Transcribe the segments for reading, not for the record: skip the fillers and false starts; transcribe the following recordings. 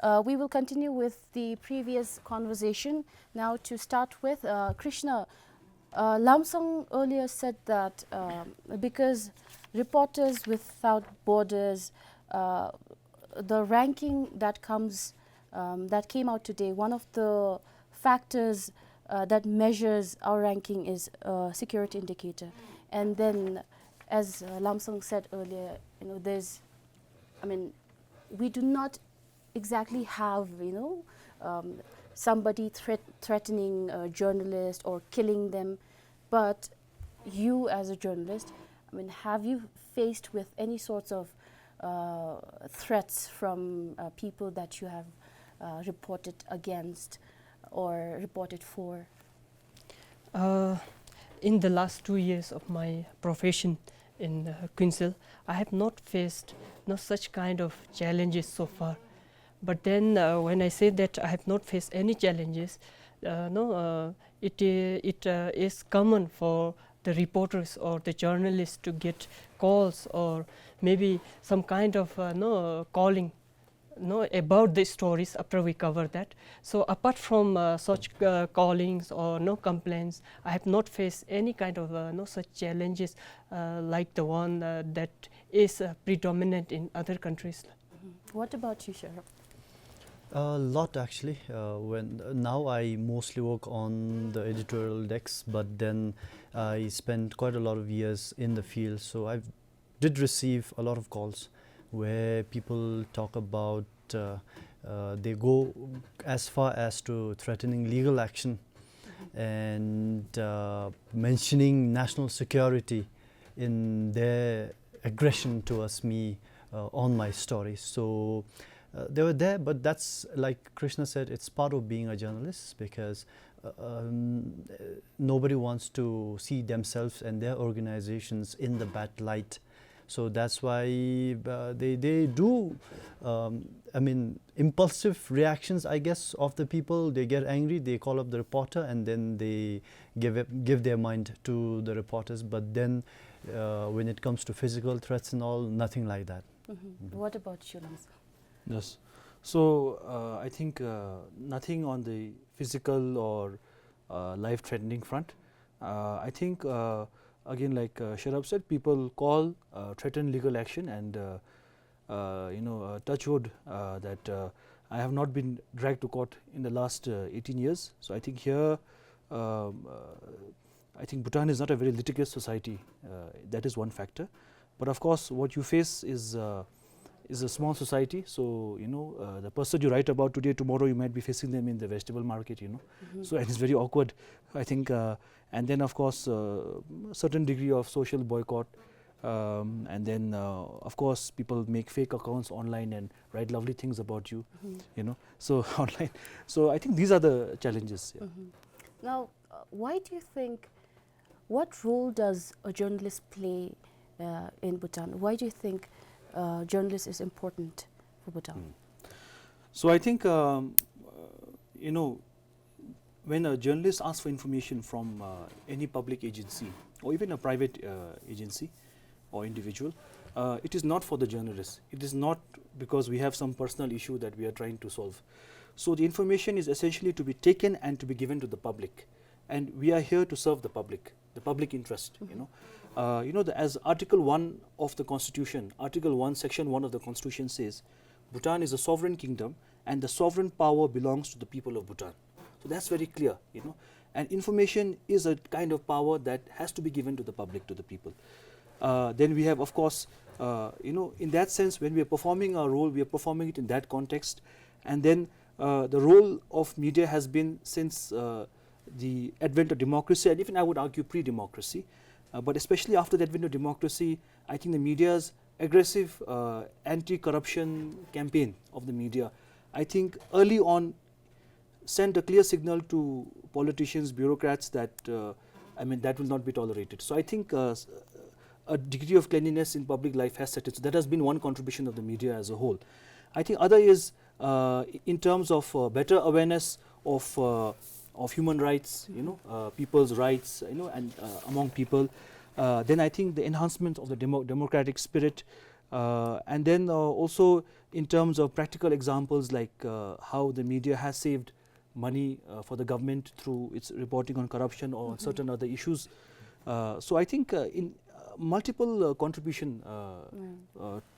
We will continue with the previous conversation. Now to start with, Krishna, Lamsang earlier said that because Reporters Without Borders, the ranking that came out today, one of the factors that measures our ranking is security indicator. And then, as Lamsang said earlier, we do not exactly have, somebody threatening a journalist or killing them, but you as a journalist, have you faced with any sorts of threats from people that you have reported against or reported for? In the last 2 years of my profession in 𝗪𝗀𝗃𝗀, I have not faced such kind of challenges so far. But then when I say that I have not faced any challenges, it is common for the reporters or the journalists to get calls or maybe some kind of calling about the stories after we cover that. So apart from such callings or complaints, I have not faced any kind of such challenges like the one that is predominant in other countries. What about you, 𝗱𝗶𝘀𝗀𝗀𝗀? A lot actually. Now I mostly work on the editorial decks, but then I spent quite a lot of years in the field, so I did receive a lot of calls where people talk about they go as far as to threatening legal action and mentioning national security in their aggression towards me on my stories. So they were there, but that's, like Krishna said, it's part of being a journalist, because nobody wants to see themselves and their organizations in the bad light. So that's why they do, impulsive reactions, I guess, of the people. They get angry, they call up the reporter, and then they give their mind to the reporters. But then when it comes to physical threats and all, nothing like that. What about you, Lamsang? Yes. So I think nothing on the physical or life-threatening front. I think again, like 𝗱𝗶𝘀𝗀𝗀𝗀 said, people call, threaten legal action, and touch wood that I have not been dragged to court in the last 18 years. So I think here, I think Bhutan is not a very litigious society. That is one factor. But of course, what you face is a small society. So the person you write about today, tomorrow you might be facing them in the vegetable market. So and it's very awkward, I think. And then of course certain degree of social boycott, and then of course people make fake accounts online and write lovely things about you, so online. So I think these are the challenges. Now, why do you think, what role does a journalist play in Bhutan? Why do you think journalist is important for Bhutan? So I think when a journalist asks for information from any public agency or even a private agency or individual, it is not for the journalist. It is not because we have some personal issue that we are trying to solve. So the information is essentially to be taken and to be given to the public, and we are here to serve the public interest. As Article 1 of the Constitution, Article 1, Section 1 of the Constitution says, Bhutan is a sovereign kingdom and the sovereign power belongs to the people of Bhutan. So that's very clear, and information is a kind of power that has to be given to the public, to the people. Then we have, of course, in that sense, when we are performing our role, we are performing it in that context. And then the role of media has been since the advent of democracy, and even I would argue pre-democracy, but especially after the advent of democracy, I think the media's aggressive anti-corruption campaign of the media, I think early on sent a clear signal to politicians, bureaucrats that that will not be tolerated. So I think a degree of cleanliness in public life has set it. So that has been one contribution of the media as a whole. I think other is in terms of better awareness of human rights, people's rights, and among people. Then I think the enhancement of the democratic spirit, And then also in terms of practical examples like how the media has saved money for the government through its reporting on corruption or certain other issues. So I think in multiple contribution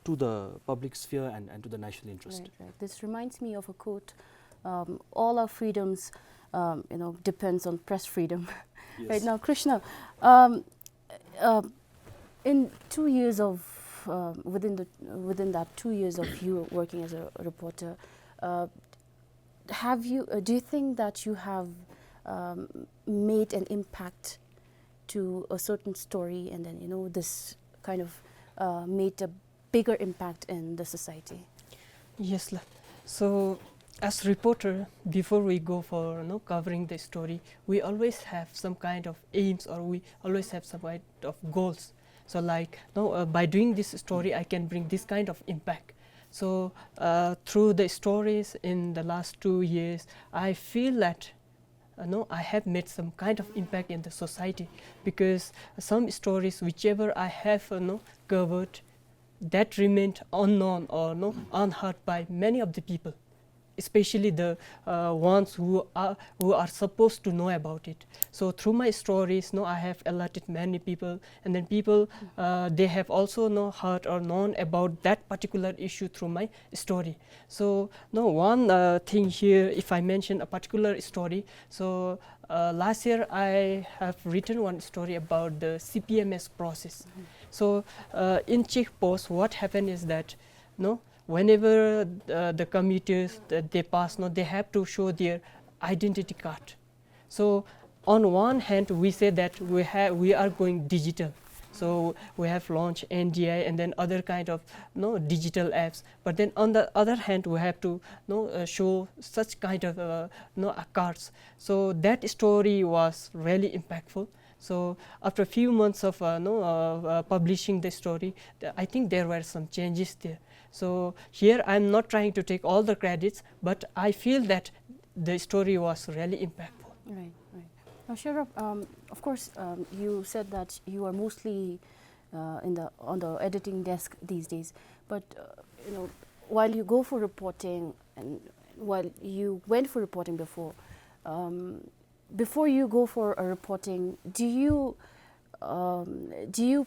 to the public sphere and to the national interest. Right, right. This reminds me of a quote, all our freedoms depends on press freedom. Yes. Right now, Krishna, in 2 years of within that 2 years of you working as a reporter, do you think that you have made an impact to a certain story, and then this kind of made a bigger impact in the society? Yes, so as reporter, before we go for covering the story, we always have some kind of aims, or we always have some kind of goals. So like by doing this story, I can bring this kind of impact. So through the stories in the last 2 years, I feel that I have made some kind of impact in the society, because some stories whichever I have covered, that remained unknown or unheard by many of the people, especially the ones who are supposed to know about it. So through my stories, I have alerted many people, and then people they have also heard or known about that particular issue through my story. So one thing here, if I mention a particular story, so last year I have written one story about the CPMS process. So in Czech Post, what happened is that whenever the commuters they pass, they have to show their identity card. So on one hand, we say that we are going digital. So we have launched NDI and then other kind of digital apps. But then on the other hand, we have to show such kind of cards. So that story was really impactful. So after a few months of publishing the story, I think there were some changes there. So here I'm not trying to take all the credits, but I feel that the story was really impactful. Right, right. Now, 𝗱𝗶𝘀𝗀, of course, you said that you are mostly on the editing desk these days. But while you go for reporting, and while you went for reporting before you go for a reporting, do you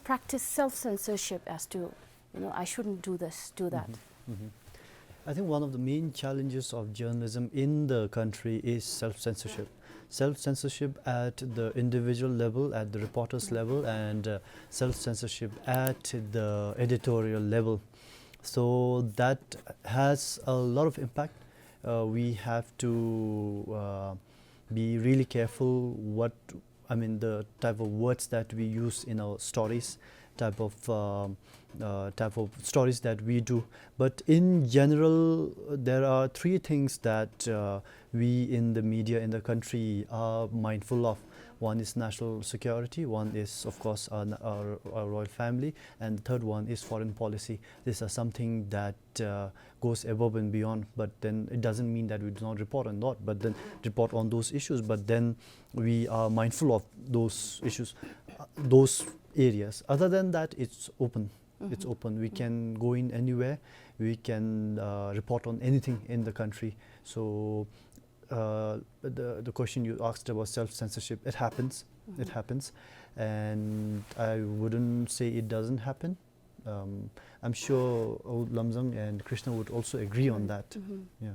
practice self-censorship as to I shouldn't do this, do that? I think one of the main challenges of journalism in the country is self-censorship. Self-censorship at the individual level, at the reporter's level, and self-censorship at the editorial level. So that has a lot of impact. We have to be really careful the type of words that we use in our stories, type of stories that we do. But in general, there are 3 things that we in the media in the country are mindful of. One is national security, one is of course our royal family, and the third one is foreign policy. These are something that goes above and beyond, but then it doesn't mean that we do not report on that, but then report on those issues, but then we are mindful of those issues, those areas. Other than that, it's open. It's open. We can go in anywhere. We can report on anything in the country. So the question you asked about self-censorship, it happens. It happens, and I wouldn't say it doesn't happen. I'm sure Lamzang and Krishna would also agree on that. Yeah.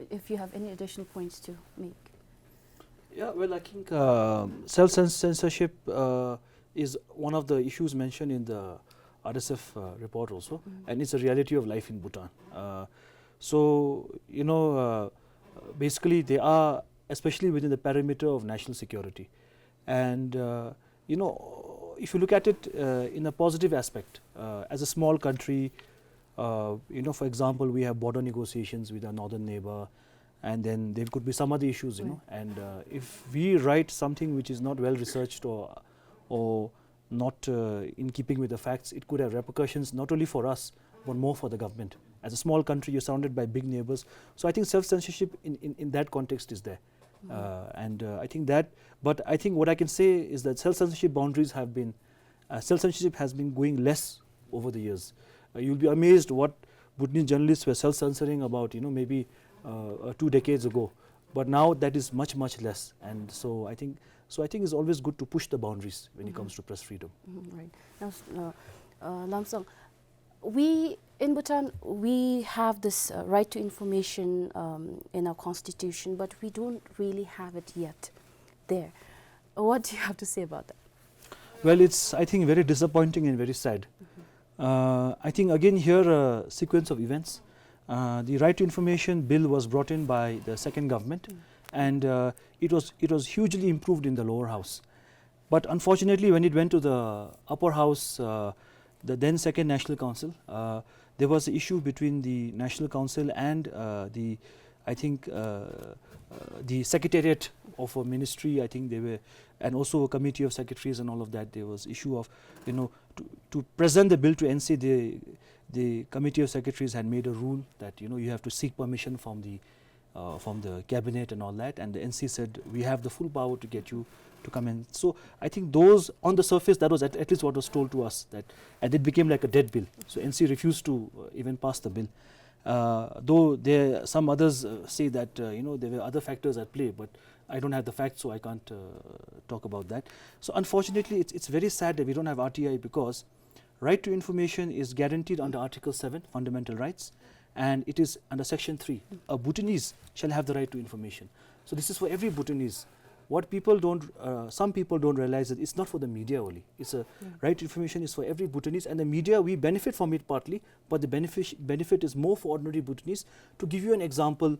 If you have any additional points to make. Yeah, well, I think self-censorship is one of the issues mentioned in the RSF report also, and it's a reality of life in Bhutan. So, basically they are, especially within the perimeter of national security. And, if you look at it in a positive aspect, as a small country, for example, we have border negotiations with our northern neighbor, and then there could be some other issues, and if we write something which is not well researched or not in keeping with the facts, it could have repercussions not only for us, but more for the government. As a small country, you're surrounded by big neighbors. So I think self-censorship in that context is there. I think that, but I think what I can say is that self-censorship boundaries have been, self-censorship has been going less over the years. you'll be amazed what Bhutanese journalists were self-censoring about, maybe 2 decades ago. But now that is much, much less. And so I think it's always good to push the boundaries when it comes to press freedom. Right. Now, Lamsang, we in Bhutan, we have this right to information in our constitution, but we don't really have it yet there. What do you have to say about that? Well, it's, I think, very disappointing and very sad. I think again here a sequence of events. The Right to Information Bill was brought in by the second government, and it was hugely improved in the lower house. But unfortunately, when it went to the upper house, the then second National Council, there was an issue between the National Council and the Secretariat of a ministry. I think they were, and also a committee of secretaries and all of that. There was issue of, to present the bill to NC, the committee of secretaries had made a rule that you have to seek permission from the cabinet and all that, and the NC said we have the full power to get you to come in. So I think those, on the surface, that was at least what was told to us, that, and it became like a dead bill. So NC refused to even pass the bill. Though there some others say that there were other factors at play, but I don't have the facts, so I can't talk about that. So unfortunately, it's very sad that we don't have RTI, because right to information is guaranteed under Article 7, Fundamental Rights, and it is under Section 3. A Bhutanese shall have the right to information. So this is for every Bhutanese. What people don't, some people don't realize that it's not for the media only. It's a right to information is for every Bhutanese, and the media, we benefit from it partly, but the benefit is more for ordinary Bhutanese. To give you an example,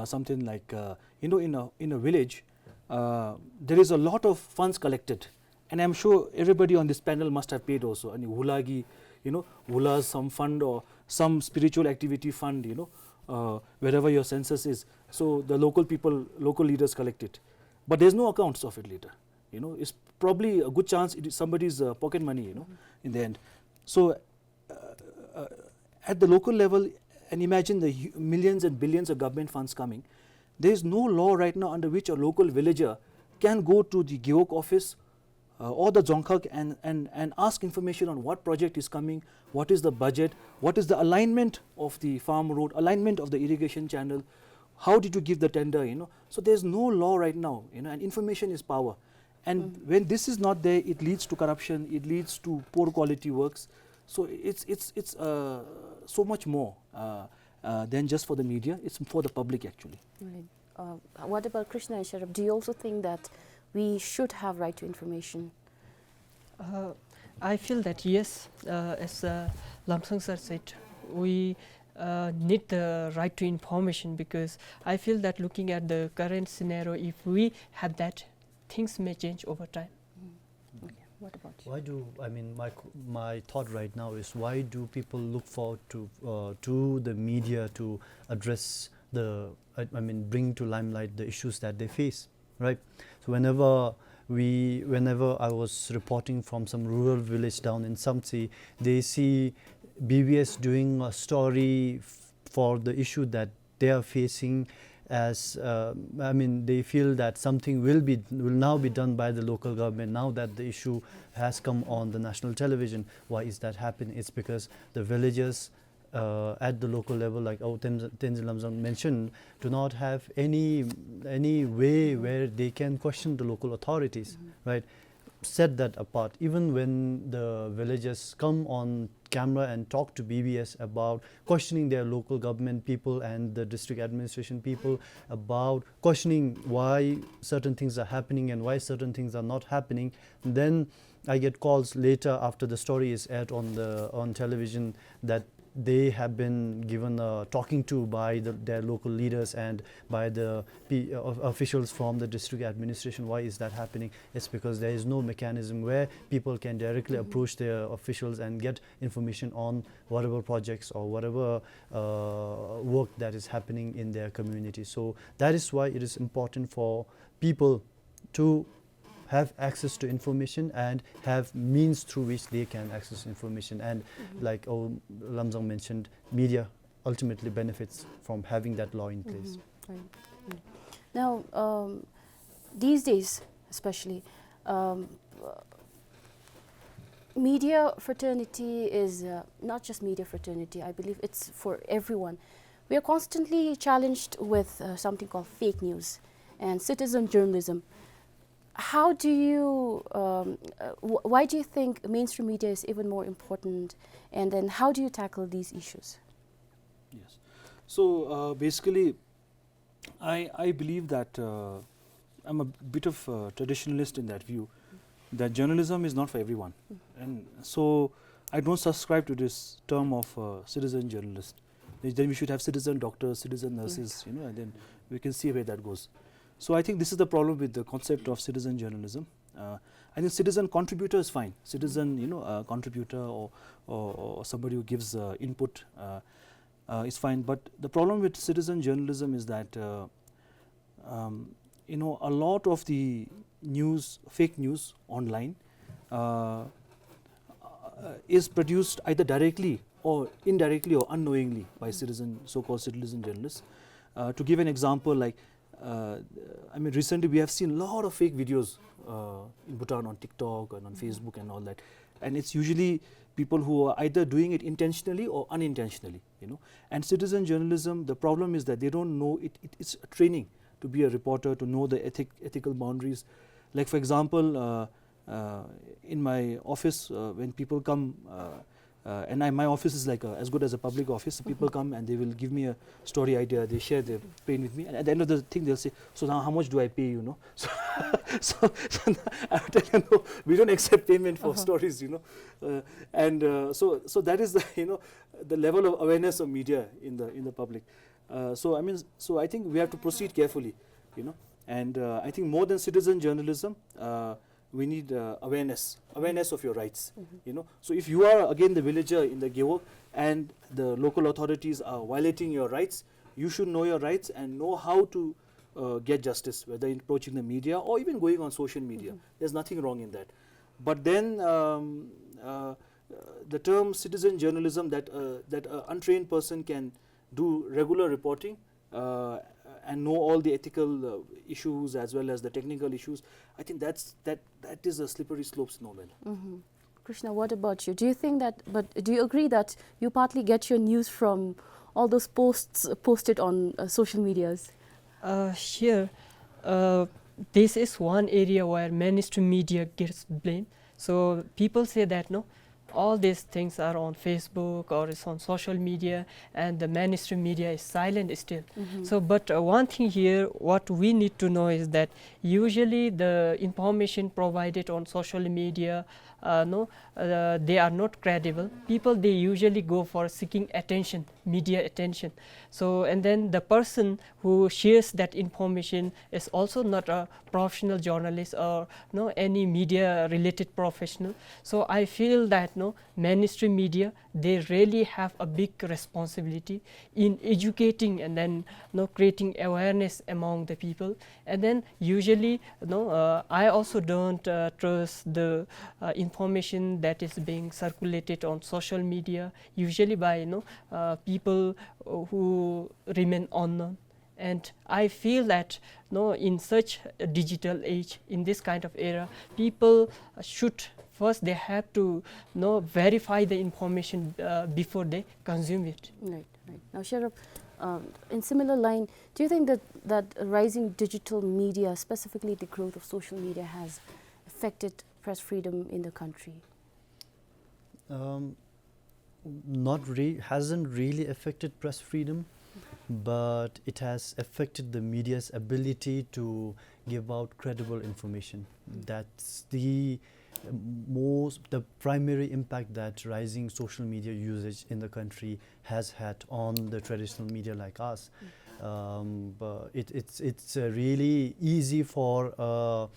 something like in a village, there is a lot of funds collected, and I'm sure everybody on this panel must have paid also. And Hulagi, Hulas, some fund or some spiritual activity fund, wherever your census is. So the local people, local leaders collect it, but there's no accounts of it later. It's probably a good chance it is somebody's pocket money, in the end. So at the local level, and imagine the millions and billions of government funds coming, there is no law right now under which a local villager can go to the Geok office or the Dzongkhag and ask information on what project is coming, what is the budget, what is the alignment of the farm road, alignment of the irrigation channel, how did you give the tender, So there's no law right now, and information is power. And when this is not there, it leads to corruption, it leads to poor quality works. So it's so much more than just for the media, it's for the public actually. Right. What about Krishna and 𝗱𝗶? Do you also think that we should have right to information? I feel that yes, as Lamsang sir said, we need the right to information, because I feel that looking at the current scenario, if we have that, things may change over time. Okay. What about you? Why do, my thought right now is, why do people look forward to the media to address bring to limelight the issues that they face, right? So whenever I was reporting from some rural village down in 𝗪𝗪, they see BBS doing a story for the issue that they are facing, as they feel that something will now be done by the local government now that the issue has come on the national television. Why is that happening? It's because the villagers at the local level, like Tenzin Lamsang mentioned, do not have any way where they can question the local authorities, right? Set that apart. Even when the villagers come on camera and talk to BBS about questioning their local government people and the district administration people about questioning why certain things are happening and why certain things are not happening, then I get calls later after the story is aired on television that they have been given a talking to by their local leaders and by the officials from the district administration. Why is that happening? It's because there is no mechanism where people can directly approach their officials and get information on whatever projects or whatever work that is happening in their community. So that is why it is important for people to have access to information and have means through which they can access information. And like Lamsang mentioned, media ultimately benefits from having that law in place. Right. Now, these days especially, media fraternity is not just media fraternity, I believe it's for everyone. We are constantly challenged with something called fake news and citizen journalism. How do you, why do you think mainstream media is even more important, and then how do you tackle these issues? Yes. So basically, I believe that I'm a bit of a traditionalist in that view, that journalism is not for everyone. And so I don't subscribe to this term of citizen journalist. Then we should have citizen doctors, citizen nurses, you know, and then we can see where that goes. So I think this is the problem with the concept of citizen journalism. I think citizen contributor is fine. Citizen, you know, contributor or somebody who gives input is fine. But the problem with citizen journalism is that you know, a lot of the news, fake news online is produced either directly or indirectly or unknowingly by citizen, so-called citizen journalists. To give an example, like I mean, recently we have seen a lot of fake videos in Bhutan on TikTok and on Facebook and all that, and it's usually people who are either doing it intentionally or unintentionally, you know. And citizen journalism, the problem is that they don't know it. It's a training to be a reporter, to know the ethical boundaries. Like for example, in my office, when people come, and my office is like as good as a public office. So people come and they will give me a story idea. They share their pain with me, and at the end of the thing, they'll say, "So now, how much do I pay you?" Know. So I tell them, "No, we don't accept payment for stories." You know, so that is the, you know, the level of awareness of media in the public. So I mean, so I think we have to proceed carefully, you know, and I think more than citizen journalism, we need awareness of your rights, you know. So if you are again the villager in the 𝗣𝗍𝗲 and the local authorities are violating your rights, you should know your rights and know how to get justice, whether in approaching the media or even going on social media. There's nothing wrong in that. But then the term citizen journalism, that that an untrained person can do regular reporting and know all the ethical issues as well as the technical issues, I think that is a slippery slope snowball. Krishna, what about you? Do you think that, but do you agree that you partly get your news from all those posts posted on social medias? Here, this is one area where mainstream media gets blamed. So people say that, no, all these things are on Facebook or it's on social media, and the mainstream media is silent still. So, but one thing here, what we need to know is that usually the information provided on social media, they are not credible. People, they usually go for seeking attention, media attention. So, and then the person who shares that information is also not a professional journalist or any media related professional. So I feel that mainstream media, they really have a big responsibility in educating and then creating awareness among the people. And then usually I also don't trust the information that is being circulated on social media, usually by people who remain unknown. And I feel that in such a digital age, in this kind of era, people should first, they have to verify the information before they consume it. Right, right. Now, 𝗍𝗶𝘀, in similar line, do you think that rising digital media, specifically the growth of social media, has affected press freedom in the country? Hasn't really affected press freedom, but it has affected the media's ability to give out credible information. That's the primary impact that rising social media usage in the country has had on the traditional media like us. But it's really easy for a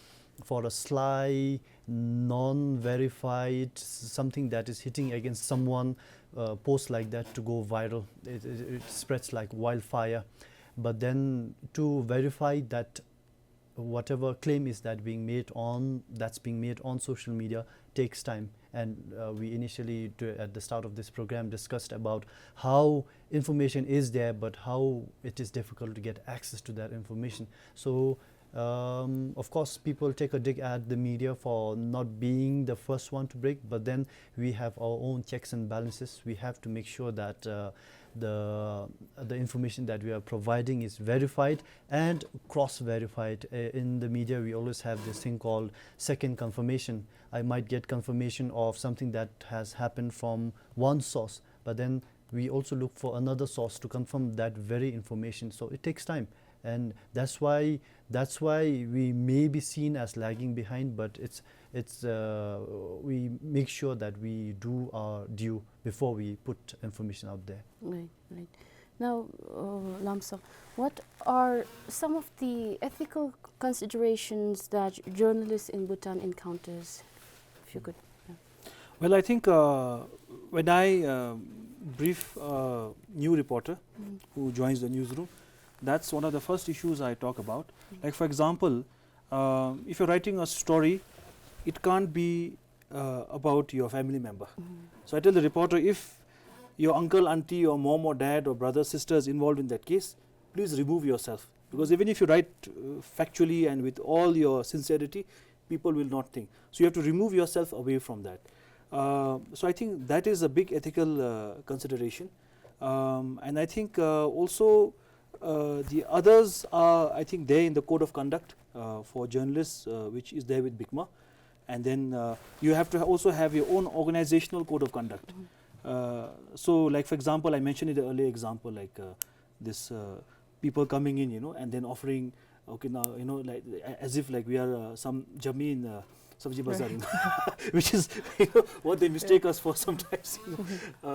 sly, non-verified, something that is hitting against someone, post like that to go viral. It spreads like wildfire. But then to verify that whatever claim is that's being made on social media takes time. And we initially, at the start of this program, discussed about how information is there, but how it is difficult to get access to that information. So Of course, people take a dig at the media for not being the first one to break, but then we have our own checks and balances. We have to make sure that the information that we are providing is verified and cross-verified. In the media, we always have this thing called second confirmation. I might get confirmation of something that has happened from one source, but then we also look for another source to confirm that very information. So it takes time, and that's why we may be seen as lagging behind, but we make sure that we do our due before we put information out there. Right, right. Now, 𝗪𝗲𝗀𝗀, what are some of the ethical considerations that journalists in Bhutan encounters? If you could. Yeah. Well, I think when I brief a new reporter who joins the newsroom, that's one of the first issues I talk about. Like, for example, if you're writing a story, it can't be about your family member. So I tell the reporter, if your uncle, auntie, or mom or dad or brother, sister is involved in that case, please remove yourself. Because even if you write factually and with all your sincerity, people will not think. So you have to remove yourself away from that. So I think that is a big ethical consideration. And I think also the others are, I think, there in the code of conduct for journalists, which is there with BICMA. And then you have to also have your own organizational code of conduct. So, like, for example, I mentioned in the earlier example, like this people coming in, and then offering, okay, now, like as if like we are some jammi in Sabji Bazaar, which is what they mistake us for sometimes.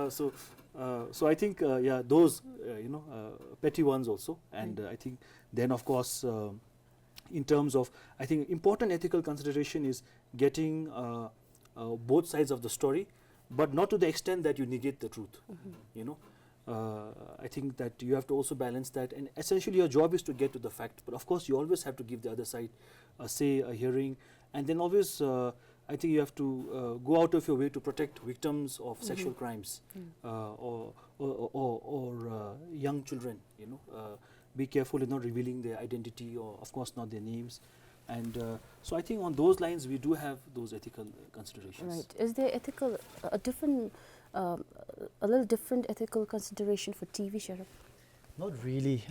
So I think yeah, those petty ones also, and I think then of course in terms of, I think important ethical consideration is getting both sides of the story, but not to the extent that you negate the truth. I think that you have to also balance that, and essentially your job is to get to the fact, but of course you always have to give the other side a say, a hearing, and then always I think you have to go out of your way to protect victims of sexual crimes or young children. Be careful in not revealing their identity, or of course not their names. And so I think on those lines we do have those ethical considerations. Right. Is there ethical, a little different ethical consideration for TV, 𝗱𝗶𝘀𝗀? Not really.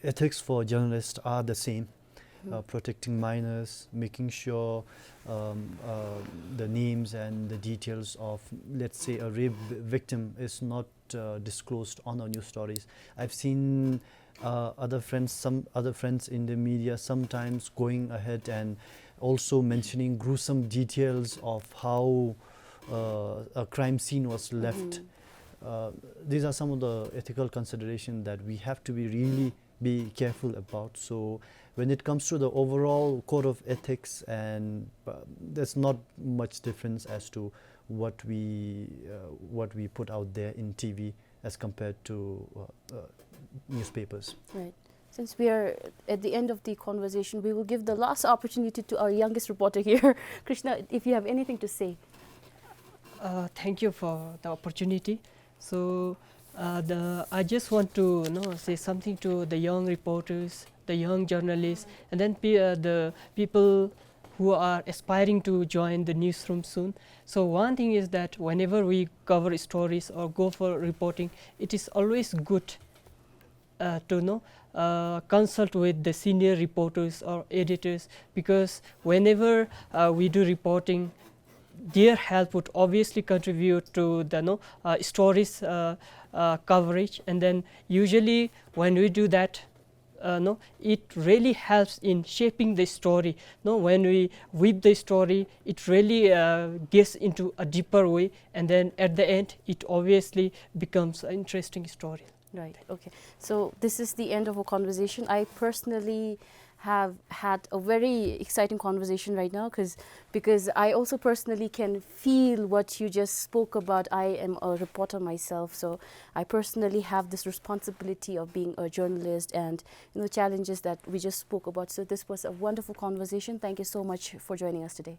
Ethics for journalists are the same. Protecting minors, making sure the names and the details of, let's say, a rape victim is not disclosed on our news stories. I've seen some other friends in the media sometimes going ahead and also mentioning gruesome details of how a crime scene was left. These are some of the ethical considerations that we have to really be careful about. So when it comes to the overall code of ethics, and there's not much difference as to what we put out there in TV as compared to newspapers. Right. Since we are at the end of the conversation, we will give the last opportunity to our youngest reporter here. Krishna, if you have anything to say. Thank you for the opportunity. So I just want to say something to the young reporters, the young journalists, and then the people who are aspiring to join the newsroom soon. So one thing is that whenever we cover stories or go for reporting, it is always good to consult with the senior reporters or editors, because whenever we do reporting, their help would obviously contribute to the stories coverage, and then usually when we do that, it really helps in shaping the story. When we weave the story, it really gets into a deeper way, and then at the end, it obviously becomes an interesting story. Right. Okay. So this is the end of our conversation. I personally have had a very exciting conversation right now, because I also personally can feel what you just spoke about. I am a reporter myself, so I personally have this responsibility of being a journalist, and challenges that we just spoke about. So this was a wonderful conversation. Thank you so much for joining us today.